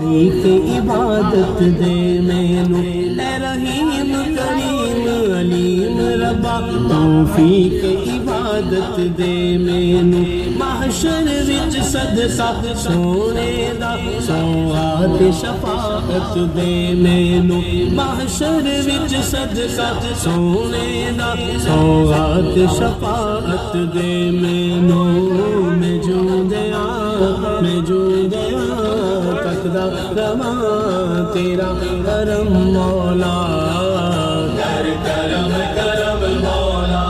کے عبادت دے مینوں اے رحیم کریم علیم ربا توفیق عبادت دے مینوں محشر وچ صدقہ سونے دا سوغات شفاعت دے مینوں محشر وچ صدقہ سونے دا سوغات شفاعت دے مینوں میں جو دیا تکدا رواں تیرا کرم مولا کر کرم کرم مولا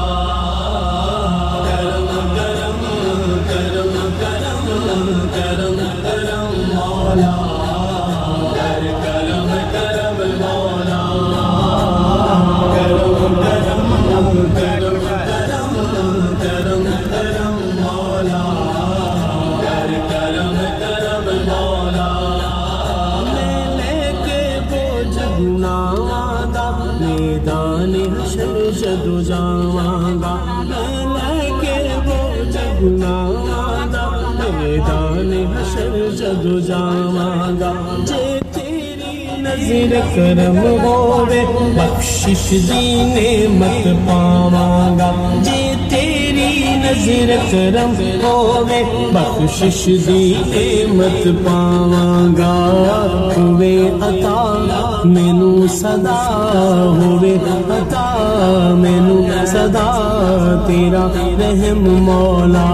کرم کرم کرم کرم کرم کرم مولا کر کرم کرم مولا کرم کرم کرم کرم کرم کرم مولا کر کرم کرم مولا میں لے کے بوجھ گناہاں دا میدان حشر جدو جاواں گا میں لے کے بوجھ گناہاں دا میدان حشر جدو جاواں گا جے تیری نظر کرم ہووے بخشش دی نعمت پاواں گا جے تیری نظر کرم ہووے بخشش دی نعمت پاواں گا ہووے عطا مینوں صدا ہووے عطا مینوں صدا تیرا رحم مولا